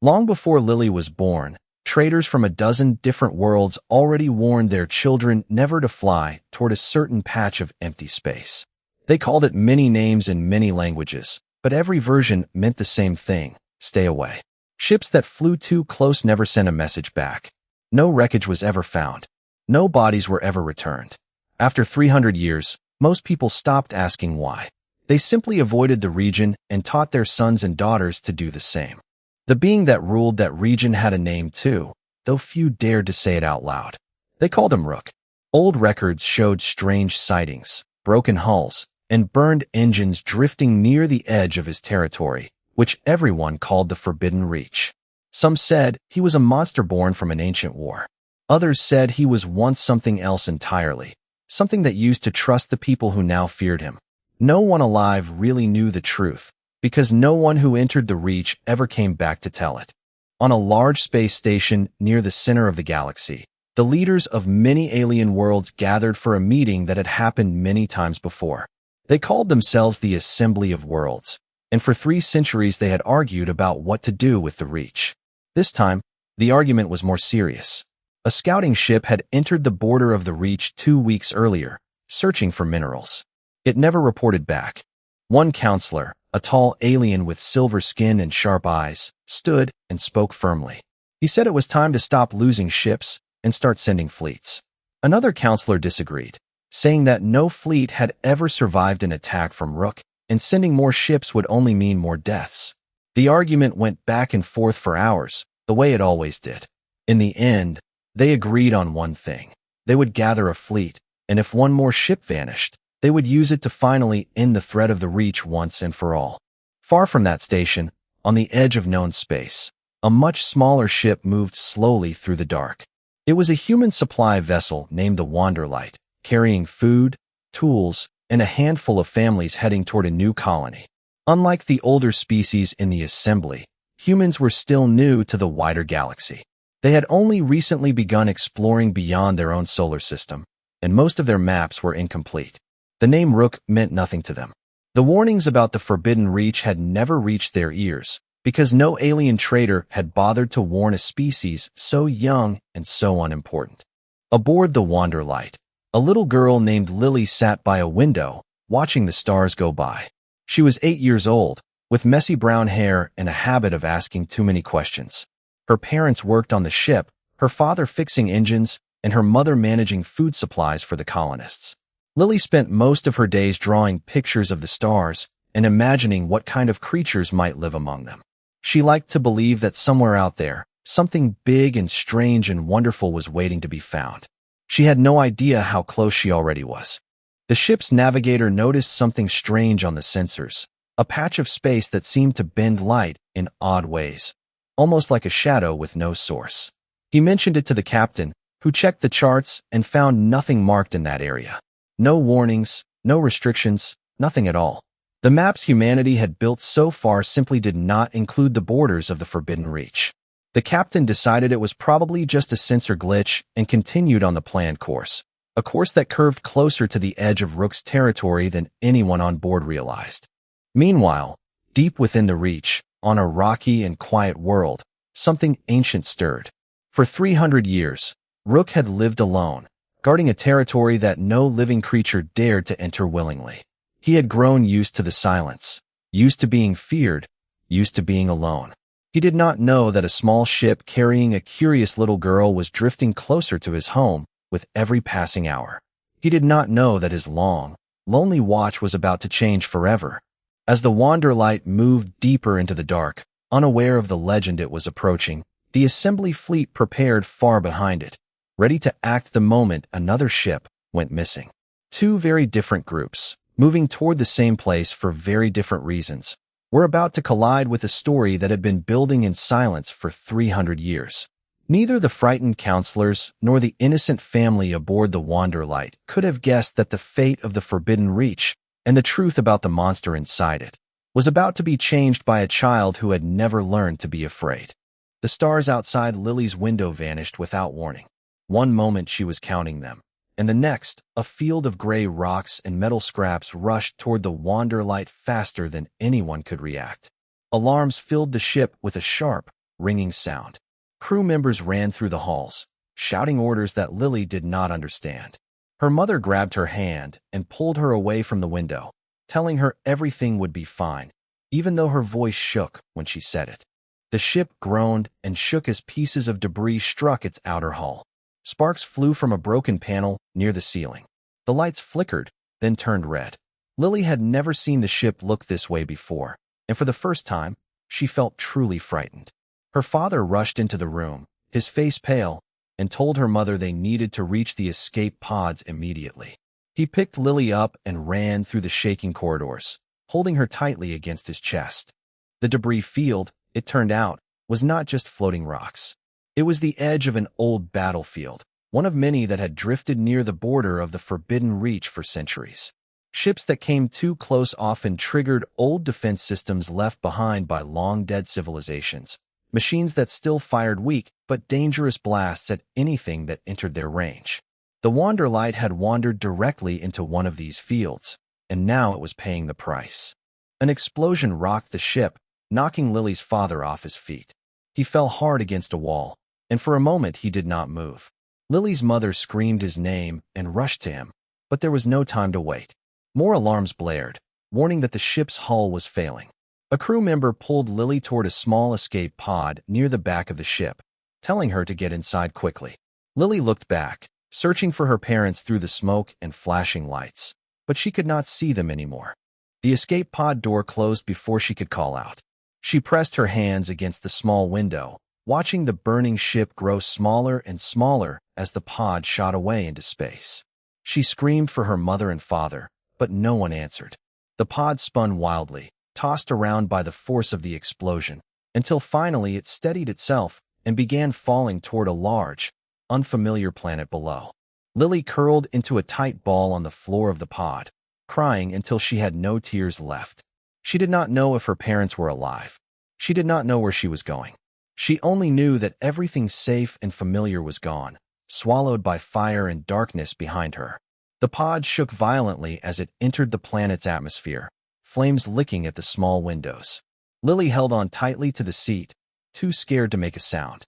Long before Lily was born, traders from a dozen different worlds already warned their children never to fly toward a certain patch of empty space. They called it many names in many languages, but every version meant the same thing: stay away. Ships that flew too close never sent a message back. No wreckage was ever found. No bodies were ever returned. After 300 years, most people stopped asking why. They simply avoided the region and taught their sons and daughters to do the same. The being that ruled that region had a name too, though few dared to say it out loud. They called him Rook. Old records showed strange sightings, broken hulls, and burned engines drifting near the edge of his territory, which everyone called the Forbidden Reach. Some said he was a monster born from an ancient war. Others said he was once something else entirely, something that used to trust the people who now feared him. No one alive really knew the truth, because no one who entered the Reach ever came back to tell it. On a large space station near the center of the galaxy, the leaders of many alien worlds gathered for a meeting that had happened many times before. They called themselves the Assembly of Worlds, and for 3 centuries they had argued about what to do with the Reach. This time, the argument was more serious. A scouting ship had entered the border of the Reach 2 weeks earlier, searching for minerals. It never reported back. One counselor, a tall alien with silver skin and sharp eyes, stood and spoke firmly. He said it was time to stop losing ships and start sending fleets. Another counselor disagreed, saying that no fleet had ever survived an attack from Rook, and sending more ships would only mean more deaths. The argument went back and forth for hours, the way it always did. In the end, they agreed on one thing. They would gather a fleet, and if one more ship vanished, they would use it to finally end the threat of the Reach once and for all. Far from that station, on the edge of known space, a much smaller ship moved slowly through the dark. It was a human supply vessel named the Wanderlight, carrying food, tools, and a handful of families heading toward a new colony. Unlike the older species in the Assembly, humans were still new to the wider galaxy. They had only recently begun exploring beyond their own solar system, and most of their maps were incomplete. The name Rook meant nothing to them. The warnings about the Forbidden Reach had never reached their ears, because no alien trader had bothered to warn a species so young and so unimportant. Aboard the Wanderlight, a little girl named Lily sat by a window, watching the stars go by. She was 8 years old, with messy brown hair and a habit of asking too many questions. Her parents worked on the ship, her father fixing engines, and her mother managing food supplies for the colonists. Lily spent most of her days drawing pictures of the stars and imagining what kind of creatures might live among them. She liked to believe that somewhere out there, something big and strange and wonderful was waiting to be found. She had no idea how close she already was. The ship's navigator noticed something strange on the sensors, a patch of space that seemed to bend light in odd ways, almost like a shadow with no source. He mentioned it to the captain, who checked the charts and found nothing marked in that area. No warnings, no restrictions, nothing at all. The maps humanity had built so far simply did not include the borders of the Forbidden Reach. The captain decided it was probably just a sensor glitch and continued on the planned course, a course that curved closer to the edge of Rook's territory than anyone on board realized. Meanwhile, deep within the Reach, on a rocky and quiet world, something ancient stirred. For 300 years, Rook had lived alone, guarding a territory that no living creature dared to enter willingly. He had grown used to the silence, used to being feared, used to being alone. He did not know that a small ship carrying a curious little girl was drifting closer to his home with every passing hour. He did not know that his long, lonely watch was about to change forever. As the Wanderlight moved deeper into the dark, unaware of the legend it was approaching, the Assembly fleet prepared far behind it, ready to act the moment another ship went missing. 2 very different groups, moving toward the same place for very different reasons, were about to collide with a story that had been building in silence for 300 years. Neither the frightened counselors nor the innocent family aboard the Wanderlight could have guessed that the fate of the Forbidden Reach and the truth about the monster inside it was about to be changed by a child who had never learned to be afraid. The stars outside Lily's window vanished without warning. One moment she was counting them, and the next, a field of gray rocks and metal scraps rushed toward the Wanderlight faster than anyone could react. Alarms filled the ship with a sharp, ringing sound. Crew members ran through the halls, shouting orders that Lily did not understand. Her mother grabbed her hand and pulled her away from the window, telling her everything would be fine, even though her voice shook when she said it. The ship groaned and shook as pieces of debris struck its outer hull. Sparks flew from a broken panel near the ceiling. The lights flickered, then turned red. Lily had never seen the ship look this way before, and for the first time, she felt truly frightened. Her father rushed into the room, his face pale, and told her mother they needed to reach the escape pods immediately. He picked Lily up and ran through the shaking corridors, holding her tightly against his chest. The debris field, it turned out, was not just floating rocks. It was the edge of an old battlefield, one of many that had drifted near the border of the Forbidden Reach for centuries. Ships that came too close often triggered old defense systems left behind by long-dead civilizations, machines that still fired weak but dangerous blasts at anything that entered their range. The Wanderlight had wandered directly into one of these fields, and now it was paying the price. An explosion rocked the ship, knocking Lily's father off his feet. He fell hard against a wall, and for a moment he did not move. Lily's mother screamed his name and rushed to him, but there was no time to wait. More alarms blared, warning that the ship's hull was failing. A crew member pulled Lily toward a small escape pod near the back of the ship, telling her to get inside quickly. Lily looked back, searching for her parents through the smoke and flashing lights, but she could not see them anymore. The escape pod door closed before she could call out. She pressed her hands against the small window, watching the burning ship grow smaller and smaller as the pod shot away into space. She screamed for her mother and father, but no one answered. The pod spun wildly, tossed around by the force of the explosion, until finally it steadied itself and began falling toward a large, unfamiliar planet below. Lily curled into a tight ball on the floor of the pod, crying until she had no tears left. She did not know if her parents were alive. She did not know where she was going. She only knew that everything safe and familiar was gone, swallowed by fire and darkness behind her. The pod shook violently as it entered the planet's atmosphere, flames licking at the small windows. Lily held on tightly to the seat, too scared to make a sound.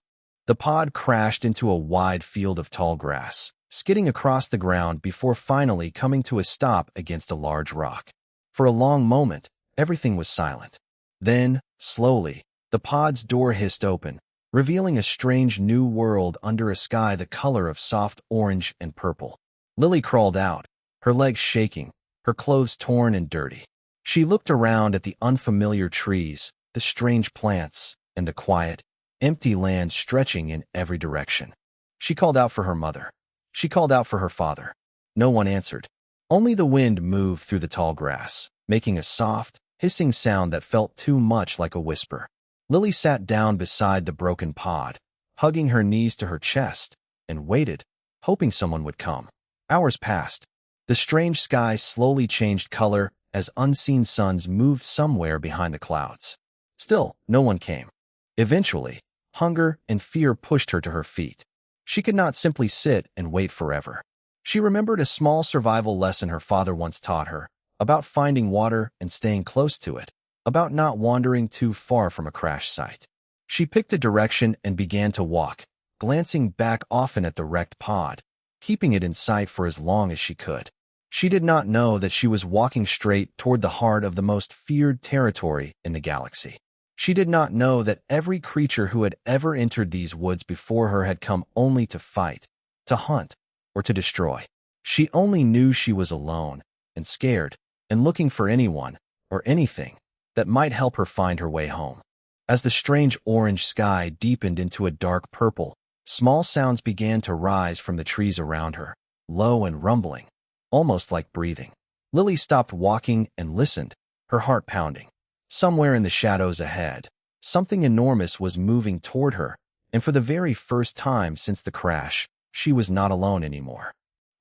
The pod crashed into a wide field of tall grass, skidding across the ground before finally coming to a stop against a large rock. For a long moment, everything was silent. Then, slowly, the pod's door hissed open, revealing a strange new world under a sky the color of soft orange and purple. Lily crawled out, her legs shaking, her clothes torn and dirty. She looked around at the unfamiliar trees, the strange plants, and the quiet, empty land stretching in every direction. She called out for her mother. She called out for her father. No one answered. Only the wind moved through the tall grass, making a soft, hissing sound that felt too much like a whisper. Lily sat down beside the broken pod, hugging her knees to her chest, and waited, hoping someone would come. Hours passed. The strange sky slowly changed color as unseen suns moved somewhere behind the clouds. Still, no one came. Eventually, hunger and fear pushed her to her feet. She could not simply sit and wait forever. She remembered a small survival lesson her father once taught her, about finding water and staying close to it, about not wandering too far from a crash site. She picked a direction and began to walk, glancing back often at the wrecked pod, keeping it in sight for as long as she could. She did not know that she was walking straight toward the heart of the most feared territory in the galaxy. She did not know that every creature who had ever entered these woods before her had come only to fight, to hunt, or to destroy. She only knew she was alone, and scared, and looking for anyone, or anything, that might help her find her way home. As the strange orange sky deepened into a dark purple, small sounds began to rise from the trees around her, low and rumbling, almost like breathing. Lily stopped walking and listened, her heart pounding. Somewhere in the shadows ahead, something enormous was moving toward her, and for the very first time since the crash, she was not alone anymore.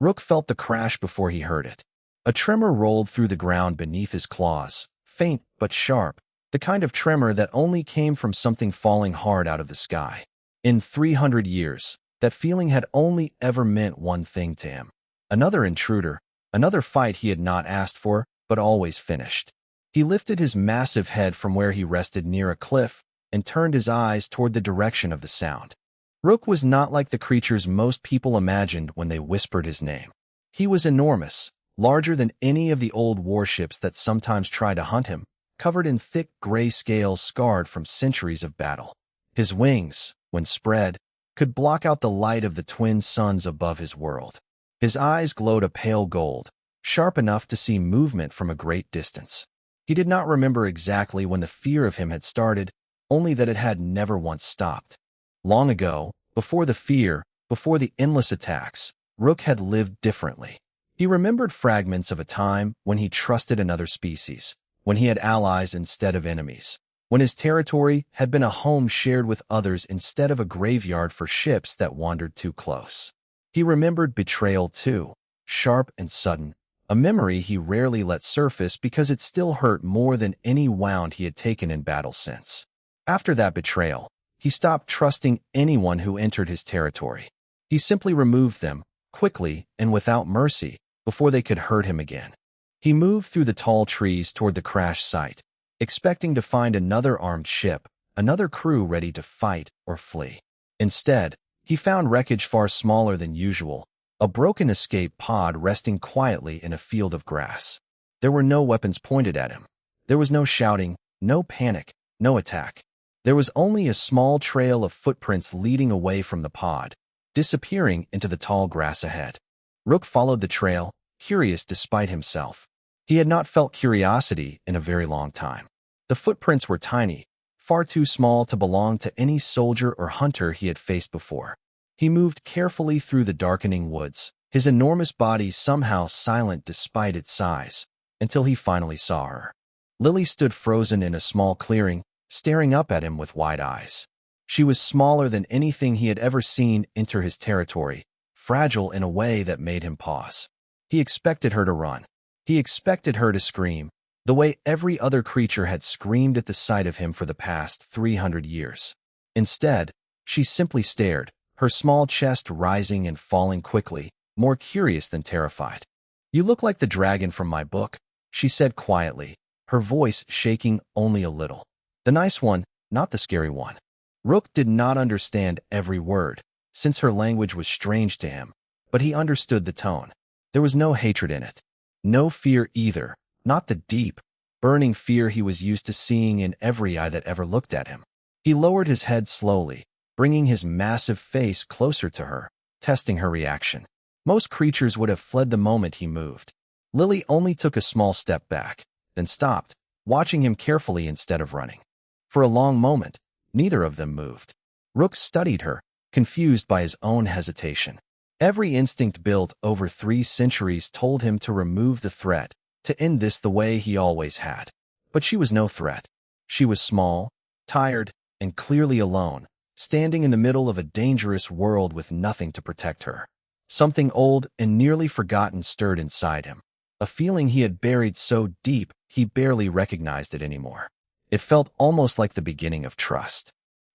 Rook felt the crash before he heard it. A tremor rolled through the ground beneath his claws, faint but sharp, the kind of tremor that only came from something falling hard out of the sky. In 300 years, that feeling had only ever meant one thing to him: Another intruder, another fight he had not asked for, but always finished. He lifted his massive head from where he rested near a cliff and turned his eyes toward the direction of the sound. Rook was not like the creatures most people imagined when they whispered his name. He was enormous, larger than any of the old warships that sometimes try to hunt him, covered in thick gray scales scarred from centuries of battle. His wings, when spread, could block out the light of the twin suns above his world. His eyes glowed a pale gold, sharp enough to see movement from a great distance. He did not remember exactly when the fear of him had started, only that it had never once stopped. Long ago, before the fear, before the endless attacks, Rook had lived differently. He remembered fragments of a time when he trusted another species, when he had allies instead of enemies, when his territory had been a home shared with others instead of a graveyard for ships that wandered too close. He remembered betrayal too, sharp and sudden, a memory he rarely let surface because it still hurt more than any wound he had taken in battle since. After that betrayal, he stopped trusting anyone who entered his territory. He simply removed them, quickly and without mercy, before they could hurt him again. He moved through the tall trees toward the crash site, expecting to find another armed ship, another crew ready to fight or flee. Instead, he found wreckage far smaller than usual, a broken escape pod resting quietly in a field of grass. There were no weapons pointed at him. There was no shouting, no panic, no attack. There was only a small trail of footprints leading away from the pod, disappearing into the tall grass ahead. Rook followed the trail, curious despite himself. He had not felt curiosity in a very long time. The footprints were tiny, far too small to belong to any soldier or hunter he had faced before. He moved carefully through the darkening woods, his enormous body somehow silent despite its size, until he finally saw her. Lily stood frozen in a small clearing, staring up at him with wide eyes. She was smaller than anything he had ever seen enter his territory, fragile in a way that made him pause. He expected her to run. He expected her to scream, the way every other creature had screamed at the sight of him for the past 300 years. Instead, she simply stared, her small chest rising and falling quickly, more curious than terrified. "You look like the dragon from my book," she said quietly, her voice shaking only a little. "The nice one, not the scary one." Rook did not understand every word, since her language was strange to him, but he understood the tone. There was no hatred in it. No fear either, not the deep, burning fear he was used to seeing in every eye that ever looked at him. He lowered his head slowly, bringing his massive face closer to her, testing her reaction. Most creatures would have fled the moment he moved. Lily only took a small step back, then stopped, watching him carefully instead of running. For a long moment, neither of them moved. Rook studied her, confused by his own hesitation. Every instinct built over 3 centuries told him to remove the threat, to end this the way he always had. But she was no threat. She was small, tired, and clearly alone, standing in the middle of a dangerous world with nothing to protect her. Something old and nearly forgotten stirred inside him, a feeling he had buried so deep he barely recognized it anymore. It felt almost like the beginning of trust.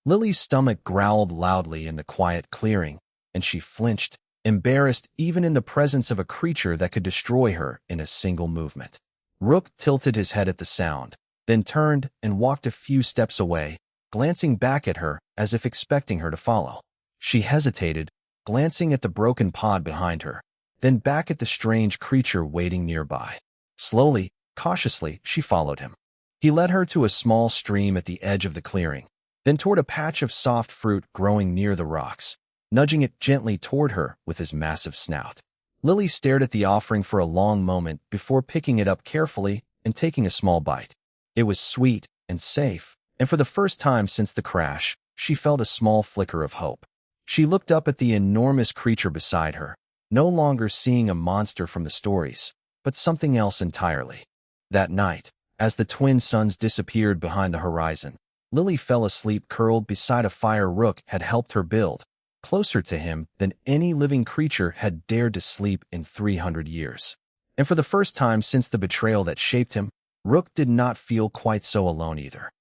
Lily's stomach growled loudly in the quiet clearing, and she flinched, embarrassed even in the presence of a creature that could destroy her in a single movement. Rook tilted his head at the sound, then turned and walked a few steps away, glancing back at her as if expecting her to follow. She hesitated, glancing at the broken pod behind her, then back at the strange creature waiting nearby. Slowly, cautiously, she followed him. He led her to a small stream at the edge of the clearing, then toward a patch of soft fruit growing near the rocks, nudging it gently toward her with his massive snout. Lily stared at the offering for a long moment before picking it up carefully and taking a small bite. It was sweet and safe, and for the first time since the crash, she felt a small flicker of hope. She looked up at the enormous creature beside her, no longer seeing a monster from the stories, but something else entirely. That night, as the twin suns disappeared behind the horizon, Lily fell asleep curled beside a fire Rook had helped her build, closer to him than any living creature had dared to sleep in 300 years. And for the first time since the betrayal that shaped him, Rook did not feel quite so alone either.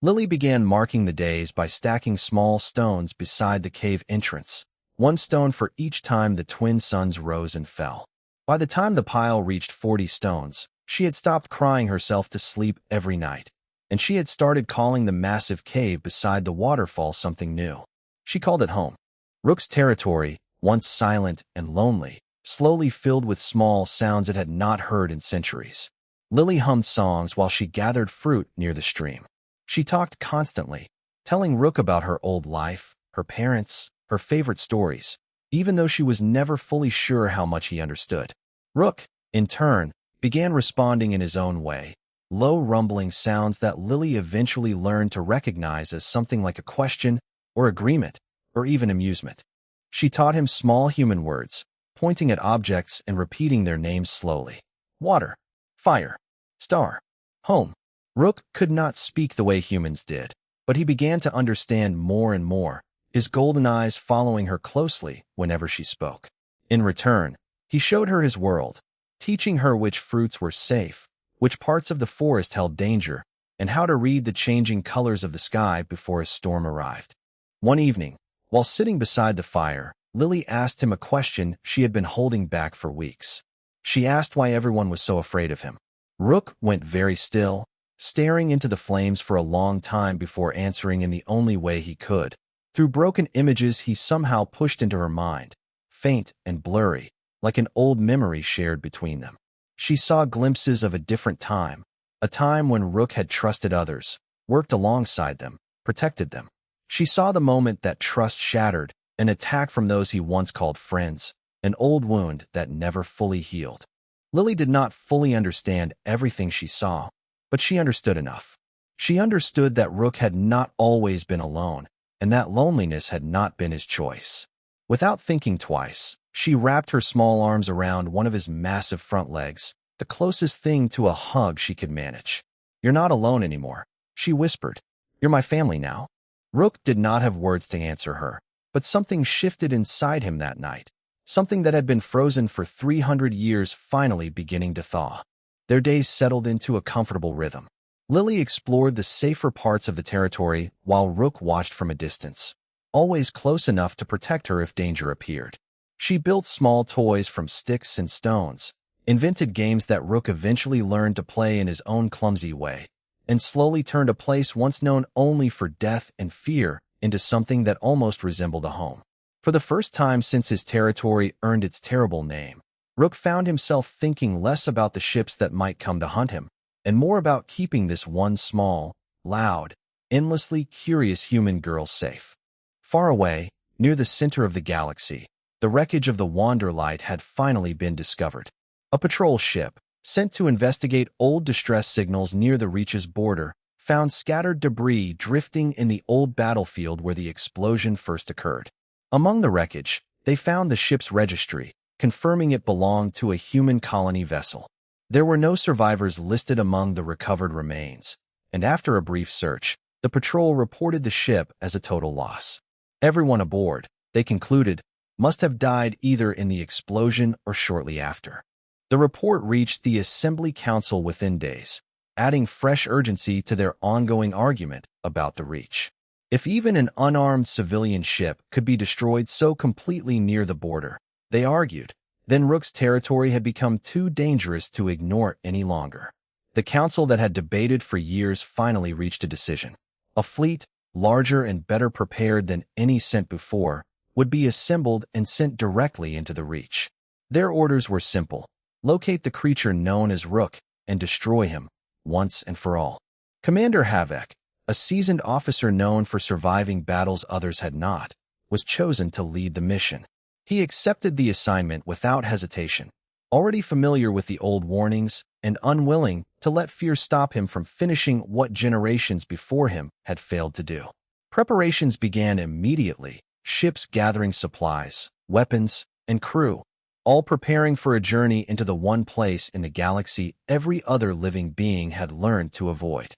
Lily began marking the days by stacking small stones beside the cave entrance, one stone for each time the twin suns rose and fell. By the time the pile reached 40 stones, she had stopped crying herself to sleep every night, and she had started calling the massive cave beside the waterfall something new. She called it home. Rook's territory, once silent and lonely, slowly filled with small sounds it had not heard in centuries. Lily hummed songs while she gathered fruit near the stream. She talked constantly, telling Rook about her old life, her parents, her favorite stories, even though she was never fully sure how much he understood. Rook, in turn, began responding in his own way, low rumbling sounds that Lily eventually learned to recognize as something like a question or agreement or even amusement. She taught him small human words, pointing at objects and repeating their names slowly. Water, fire, star, home. Rook could not speak the way humans did, but he began to understand more and more, his golden eyes following her closely whenever she spoke. In return, he showed her his world, teaching her which fruits were safe, which parts of the forest held danger, and how to read the changing colors of the sky before a storm arrived. One evening, while sitting beside the fire, Lily asked him a question she had been holding back for weeks. She asked why everyone was so afraid of him. Rook went very still, staring into the flames for a long time before answering in the only way he could. Through broken images he somehow pushed into her mind, faint and blurry, like an old memory shared between them. She saw glimpses of a different time, a time when Rook had trusted others, worked alongside them, protected them. She saw the moment that trust shattered, an attack from those he once called friends, an old wound that never fully healed. Lily did not fully understand everything she saw, but she understood enough. She understood that Rook had not always been alone, and that loneliness had not been his choice. Without thinking twice, she wrapped her small arms around one of his massive front legs, the closest thing to a hug she could manage. "You're not alone anymore," she whispered. "You're my family now." Rook did not have words to answer her, but something shifted inside him that night, something that had been frozen for 300 years finally beginning to thaw. Their days settled into a comfortable rhythm. Lily explored the safer parts of the territory while Rook watched from a distance, always close enough to protect her if danger appeared. She built small toys from sticks and stones, invented games that Rook eventually learned to play in his own clumsy way, and slowly turned a place once known only for death and fear into something that almost resembled a home. For the first time since his territory earned its terrible name, Rook found himself thinking less about the ships that might come to hunt him, and more about keeping this one small, loud, endlessly curious human girl safe. Far away, near the center of the galaxy, the wreckage of the Wanderlight had finally been discovered. A patrol ship, sent to investigate old distress signals near the Reach's border, found scattered debris drifting in the old battlefield where the explosion first occurred. Among the wreckage, they found the ship's registry, confirming it belonged to a human colony vessel. There were no survivors listed among the recovered remains, and after a brief search, the patrol reported the ship as a total loss. Everyone aboard, they concluded, must have died either in the explosion or shortly after. The report reached the Assembly Council within days, adding fresh urgency to their ongoing argument about the Reach. If even an unarmed civilian ship could be destroyed so completely near the border, they argued, then Rook's territory had become too dangerous to ignore any longer. The council that had debated for years finally reached a decision. A fleet, larger and better prepared than any sent before, would be assembled and sent directly into the Reach. Their orders were simple: locate the creature known as Rook and destroy him, once and for all. Commander Havoc, a seasoned officer known for surviving battles others had not, was chosen to lead the mission. He accepted the assignment without hesitation, already familiar with the old warnings and unwilling to let fear stop him from finishing what generations before him had failed to do. Preparations began immediately, ships gathering supplies, weapons, and crew, all preparing for a journey into the one place in the galaxy every other living being had learned to avoid.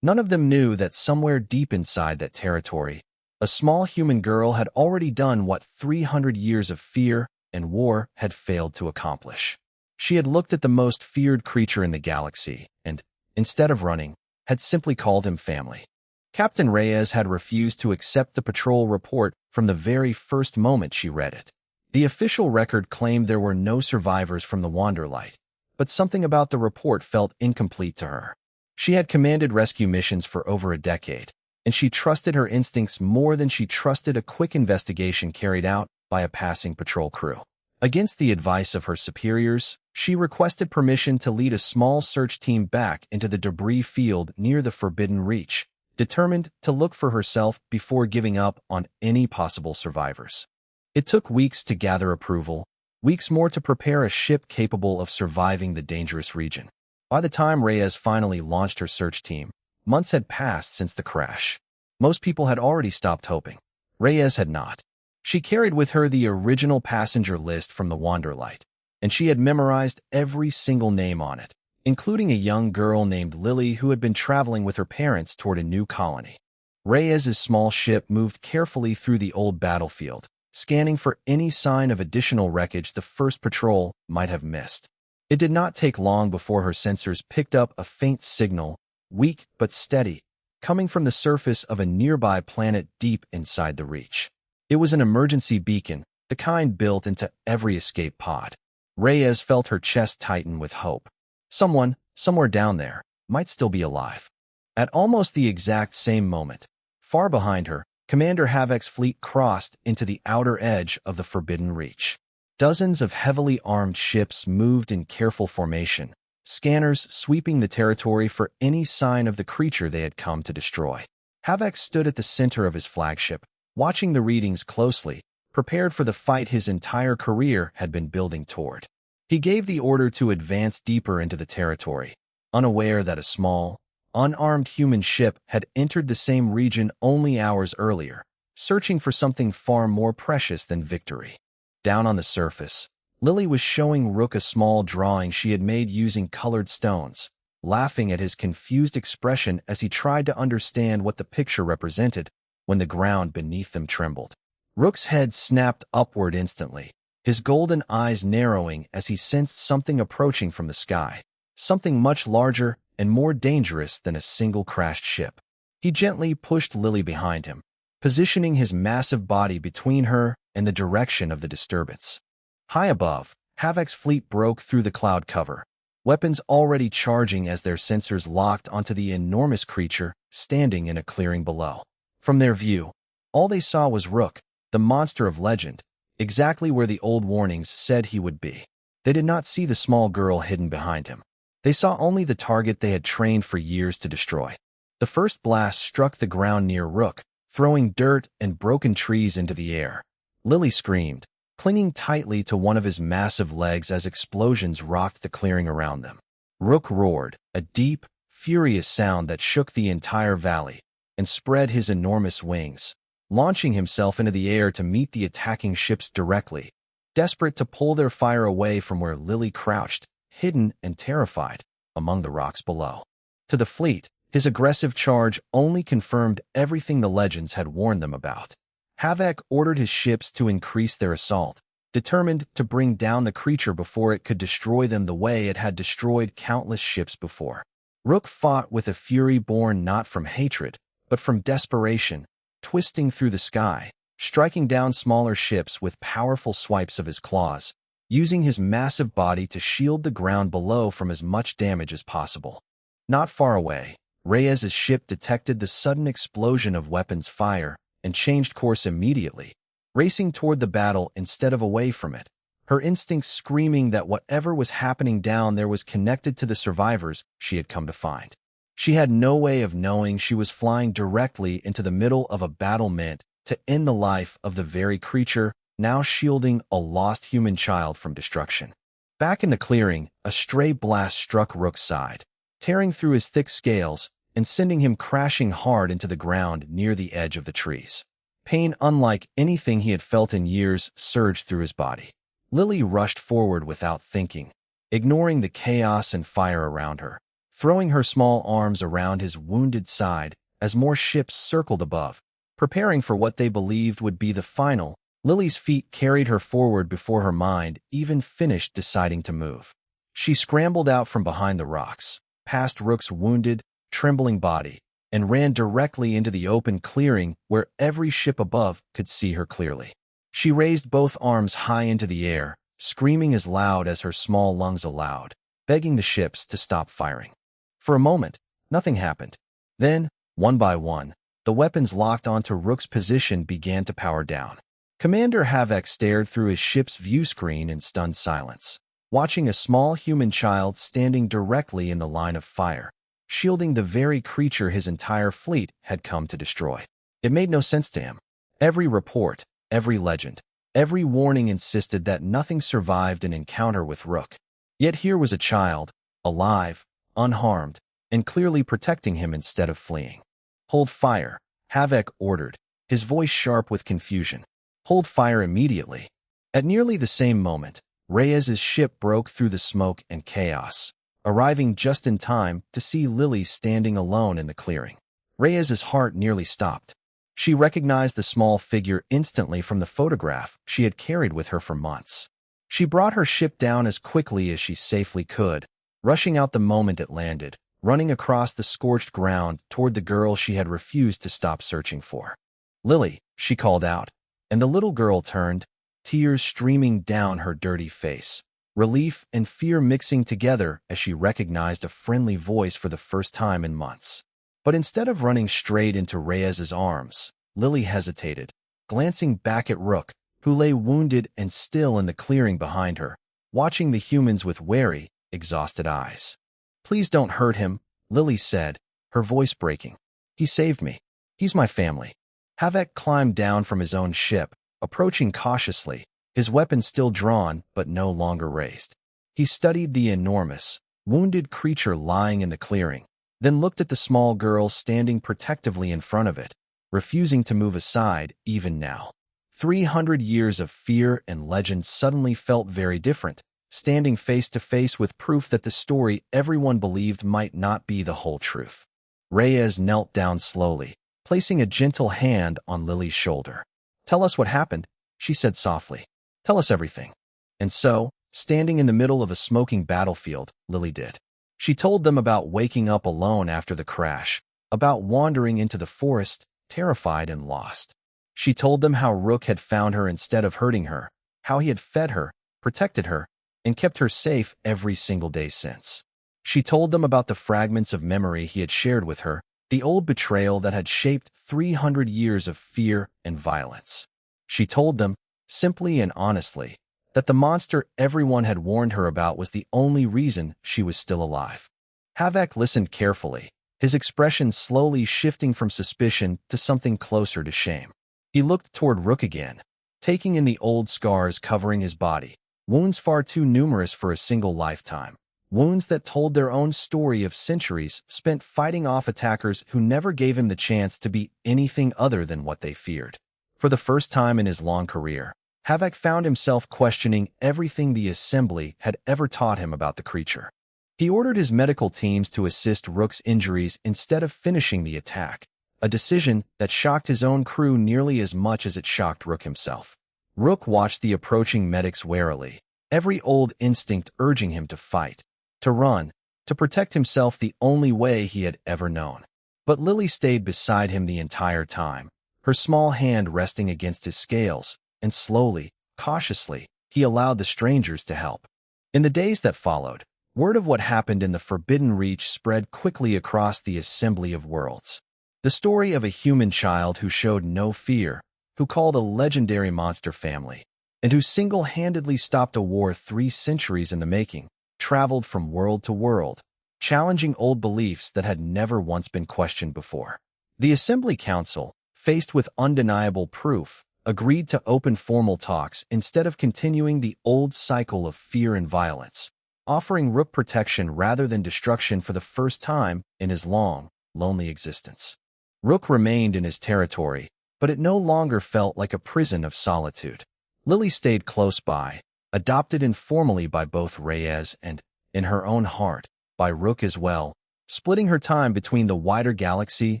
None of them knew that somewhere deep inside that territory, a small human girl had already done what 300 years of fear and war had failed to accomplish. She had looked at the most feared creature in the galaxy and, instead of running, had simply called him family. Captain Reyes had refused to accept the patrol report from the very first moment she read it. The official record claimed there were no survivors from the Wanderlight, but something about the report felt incomplete to her. She had commanded rescue missions for over a decade, and she trusted her instincts more than she trusted a quick investigation carried out by a passing patrol crew. Against the advice of her superiors, she requested permission to lead a small search team back into the debris field near the Forbidden Reach, determined to look for herself before giving up on any possible survivors. It took weeks to gather approval, weeks more to prepare a ship capable of surviving the dangerous region. By the time Reyes finally launched her search team, months had passed since the crash. Most people had already stopped hoping. Reyes had not. She carried with her the original passenger list from the Wanderlight, and she had memorized every single name on it, including a young girl named Lily who had been traveling with her parents toward a new colony. Reyes's small ship moved carefully through the old battlefield, scanning for any sign of additional wreckage the first patrol might have missed. It did not take long before her sensors picked up a faint signal, weak but steady, coming from the surface of a nearby planet deep inside the Reach. It was an emergency beacon, the kind built into every escape pod. Reyes felt her chest tighten with hope. Someone, somewhere down there, might still be alive. At almost the exact same moment, far behind her, Commander Havok's fleet crossed into the outer edge of the Forbidden Reach. Dozens of heavily armed ships moved in careful formation, scanners sweeping the territory for any sign of the creature they had come to destroy. Havok stood at the center of his flagship, watching the readings closely, prepared for the fight his entire career had been building toward. He gave the order to advance deeper into the territory, unaware that a small, unarmed human ship had entered the same region only hours earlier, searching for something far more precious than victory. Down on the surface, Lily was showing Rook a small drawing she had made using colored stones, laughing at his confused expression as he tried to understand what the picture represented when the ground beneath them trembled. Rook's head snapped upward instantly, his golden eyes narrowing as he sensed something approaching from the sky, something much larger and more dangerous than a single crashed ship. He gently pushed Lily behind him, positioning his massive body between her and the direction of the disturbance. High above, Havok's fleet broke through the cloud cover, weapons already charging as their sensors locked onto the enormous creature standing in a clearing below. From their view, all they saw was Rook, the monster of legend, exactly where the old warnings said he would be. They did not see the small girl hidden behind him. They saw only the target they had trained for years to destroy. The first blast struck the ground near Rook, throwing dirt and broken trees into the air. Lily screamed, clinging tightly to one of his massive legs as explosions rocked the clearing around them. Rook roared, a deep, furious sound that shook the entire valley, and spread his enormous wings, launching himself into the air to meet the attacking ships directly, desperate to pull their fire away from where Lily crouched, hidden and terrified, among the rocks below. To the fleet, his aggressive charge only confirmed everything the legends had warned them about. Havok ordered his ships to increase their assault, determined to bring down the creature before it could destroy them the way it had destroyed countless ships before. Rook fought with a fury born not from hatred, but from desperation, twisting through the sky, striking down smaller ships with powerful swipes of his claws, using his massive body to shield the ground below from as much damage as possible. Not far away, Reyes's ship detected the sudden explosion of weapons fire and changed course immediately, racing toward the battle instead of away from it, her instincts screaming that whatever was happening down there was connected to the survivors she had come to find. She had no way of knowing she was flying directly into the middle of a battle meant to end the life of the very creature now shielding a lost human child from destruction. Back in the clearing, a stray blast struck Rook's side, tearing through his thick scales and sending him crashing hard into the ground near the edge of the trees. Pain unlike anything he had felt in years surged through his body. Lily rushed forward without thinking, ignoring the chaos and fire around her, throwing her small arms around his wounded side as more ships circled above, preparing for what they believed would be the final. Lily's feet carried her forward before her mind even finished deciding to move. She scrambled out from behind the rocks, past Rook's wounded, trembling body, and ran directly into the open clearing where every ship above could see her clearly. She raised both arms high into the air, screaming as loud as her small lungs allowed, begging the ships to stop firing. For a moment, nothing happened. Then, one by one, the weapons locked onto Rook's position began to power down. Commander Havoc stared through his ship's view screen in stunned silence, watching a small human child standing directly in the line of fire, shielding the very creature his entire fleet had come to destroy. It made no sense to him. Every report, every legend, every warning insisted that nothing survived an encounter with Rook. Yet here was a child, alive, unharmed, and clearly protecting him instead of fleeing. "Hold fire," Havoc ordered, his voice sharp with confusion. "Hold fire immediately." At nearly the same moment, Reyes's ship broke through the smoke and chaos, arriving just in time to see Lily standing alone in the clearing. Reyes's heart nearly stopped. She recognized the small figure instantly from the photograph she had carried with her for months. She brought her ship down as quickly as she safely could, rushing out the moment it landed, running across the scorched ground toward the girl she had refused to stop searching for. "Lily," she called out, and the little girl turned, tears streaming down her dirty face, relief and fear mixing together as she recognized a friendly voice for the first time in months. But instead of running straight into Reyes's arms, Lily hesitated, glancing back at Rook, who lay wounded and still in the clearing behind her, watching the humans with wary, exhausted eyes. "Please don't hurt him," Lily said, her voice breaking. "He saved me. He's my family." Havoc climbed down from his own ship, approaching cautiously, his weapon still drawn but no longer raised. He studied the enormous, wounded creature lying in the clearing, then looked at the small girl standing protectively in front of it, refusing to move aside even now. 300 years of fear and legend suddenly felt very different, standing face to face with proof that the story everyone believed might not be the whole truth. Reyes knelt down slowly, placing a gentle hand on Lily's shoulder. "Tell us what happened," she said softly. "Tell us everything." And so, standing in the middle of a smoking battlefield, Lily did. She told them about waking up alone after the crash, about wandering into the forest, terrified and lost. She told them how Rook had found her instead of hurting her, how he had fed her, protected her, and kept her safe every single day since. She told them about the fragments of memory he had shared with her, the old betrayal that had shaped 300 years of fear and violence. She told them, simply and honestly, that the monster everyone had warned her about was the only reason she was still alive. Havoc listened carefully, his expression slowly shifting from suspicion to something closer to shame. He looked toward Rook again, taking in the old scars covering his body, wounds far too numerous for a single lifetime, wounds that told their own story of centuries spent fighting off attackers who never gave him the chance to be anything other than what they feared. For the first time in his long career, Havoc found himself questioning everything the Assembly had ever taught him about the creature. He ordered his medical teams to assist Rook's injuries instead of finishing the attack, a decision that shocked his own crew nearly as much as it shocked Rook himself. Rook watched the approaching medics warily, every old instinct urging him to fight, to run, to protect himself the only way he had ever known. But Lily stayed beside him the entire time, her small hand resting against his scales, and slowly, cautiously, he allowed the strangers to help. In the days that followed, word of what happened in the Forbidden Reach spread quickly across the Assembly of Worlds. The story of a human child who showed no fear, who called a legendary monster family, and who single-handedly stopped a war 3 centuries in the making, traveled from world to world, challenging old beliefs that had never once been questioned before. The Assembly Council, faced with undeniable proof, agreed to open formal talks instead of continuing the old cycle of fear and violence, offering Rook protection rather than destruction for the first time in his long, lonely existence. Rook remained in his territory, but it no longer felt like a prison of solitude. Lily stayed close by, adopted informally by both Reyes and, in her own heart, by Rook as well, splitting her time between the wider galaxy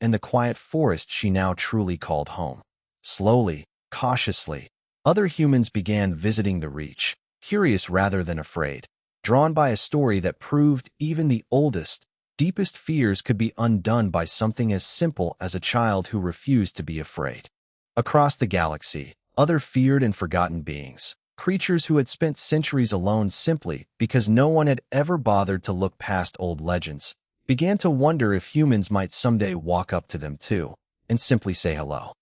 and the quiet forest she now truly called home. Slowly, cautiously, other humans began visiting the Reach, curious rather than afraid, drawn by a story that proved even the oldest, deepest fears could be undone by something as simple as a child who refused to be afraid. Across the galaxy, other feared and forgotten beings. Creatures who had spent centuries alone simply because no one had ever bothered to look past old legends began to wonder if humans might someday walk up to them too and simply say hello.